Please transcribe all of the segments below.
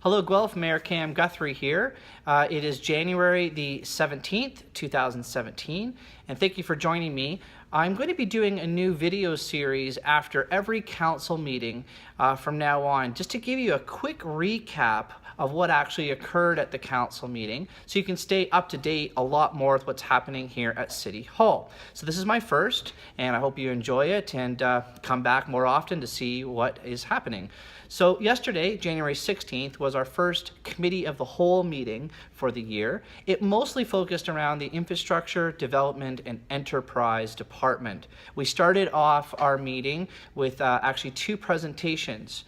Hello Guelph, Mayor Cam Guthrie here. It is January the 17th, 2017, and thank you for joining me. I'm going to be doing a new video series after every council meeting from now on, just to give you a quick recap of what actually occurred at the council meeting, so you can stay up to date a lot more with what's happening here at City Hall. So this is my first, and I hope you enjoy it and come back more often to see what is happening. So yesterday, January 16th, was our first Committee of the Whole meeting for the year. It mostly focused around the Infrastructure, Development, and Enterprise Department. We started off our meeting with actually two presentations.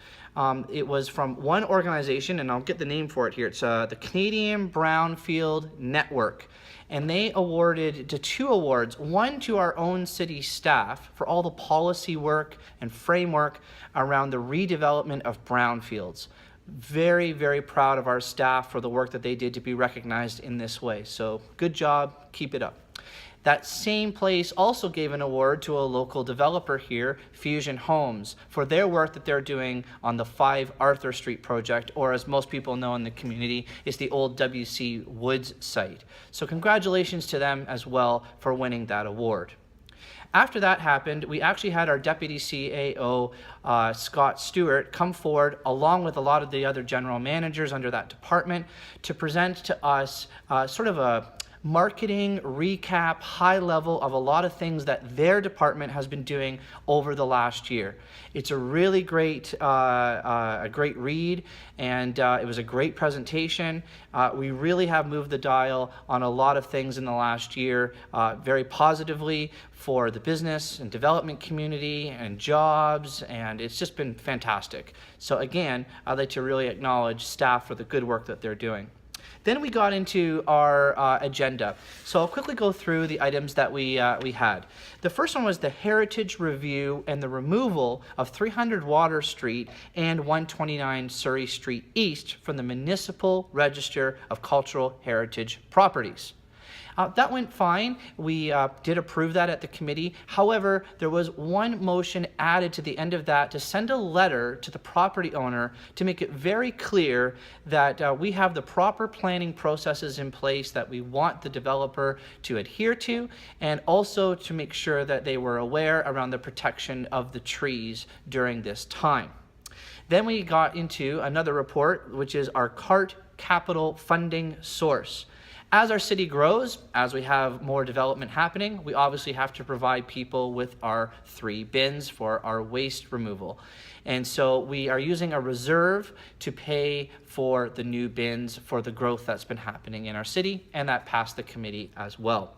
It was from one organization, and I'll get the name for it here. It's the Canadian Brownfield Network. And they awarded two awards, one to our own city staff for all the policy work and framework around the redevelopment of brownfields. Very, very proud of our staff for the work that they did to be recognized in this way. So good job, keep it up. That same place also gave an award to a local developer here, Fusion Homes, for their work that they're doing on the 5 Arthur Street project, or as most people know in the community, is the old W.C. Woods site. So congratulations to them as well for winning that award. After that happened, we actually had our Deputy CAO, Scott Stewart, come forward along with a lot of the other general managers under that department to present to us sort of a marketing recap, high level of a lot of things that their department has been doing over the last year. It's a really great, great read, and it was a great presentation. We really have moved the dial on a lot of things in the last year, very positively for the business and development community and jobs, and it's just been fantastic. So again, I'd like to really acknowledge staff for the good work that they're doing. Then we got into our agenda. So I'll quickly go through the items that we had. The first one was the heritage review and the removal of 300 Water Street and 129 Surrey Street East from the Municipal Register of Cultural Heritage Properties. That went fine. We did approve that at the committee. However, there was one motion added to the end of that to send a letter to the property owner to make it very clear that we have the proper planning processes in place that we want the developer to adhere to, and also to make sure that they were aware around the protection of the trees during this time. Then we got into another report, which is our CART capital funding source. As our city grows, as we have more development happening, we obviously have to provide people with our 3 bins for our waste removal. And so we are using a reserve to pay for the new bins for the growth that's been happening in our city, and that passed the committee as well.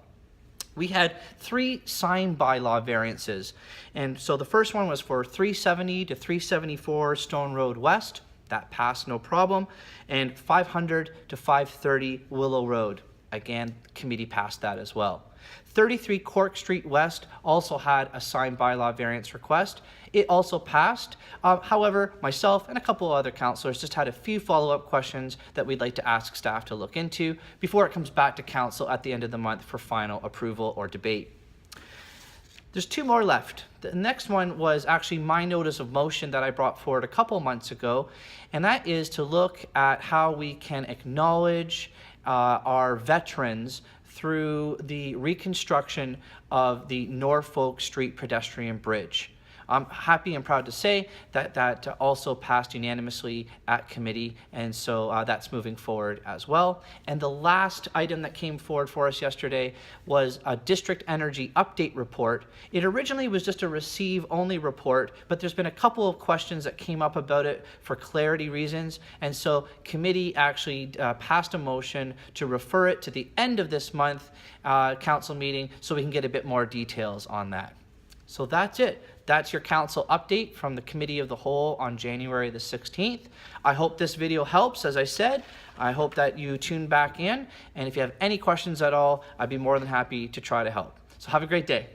We had 3 sign bylaw variances. And so the first one was for 370 to 374 Stone Road West. That passed no problem. And 500 to 530 Willow Road. Again, committee passed that as well. 33 Cork Street West also had a sign bylaw variance request. It also passed. However, myself and a couple of other councillors just had a few follow-up questions that we'd like to ask staff to look into before it comes back to council at the end of the month for final approval or debate. There's 2 more left. The next one was actually my notice of motion that I brought forward a couple months ago, and that is to look at how we can acknowledge our veterans through the reconstruction of the Norfolk Street pedestrian bridge. I'm happy and proud to say that that also passed unanimously at committee, and so that's moving forward as well. And the last item that came forward for us yesterday was a district energy update report. It originally was just a receive-only report, but there's been a couple of questions that came up about it for clarity reasons, and so committee actually passed a motion to refer it to the end of this month council meeting so we can get a bit more details on that. So that's it. That's your council update from the Committee of the Whole on January the 16th. I hope this video helps, as I said. I hope that you tune back in, and if you have any questions at all, I'd be more than happy to try to help. So have a great day.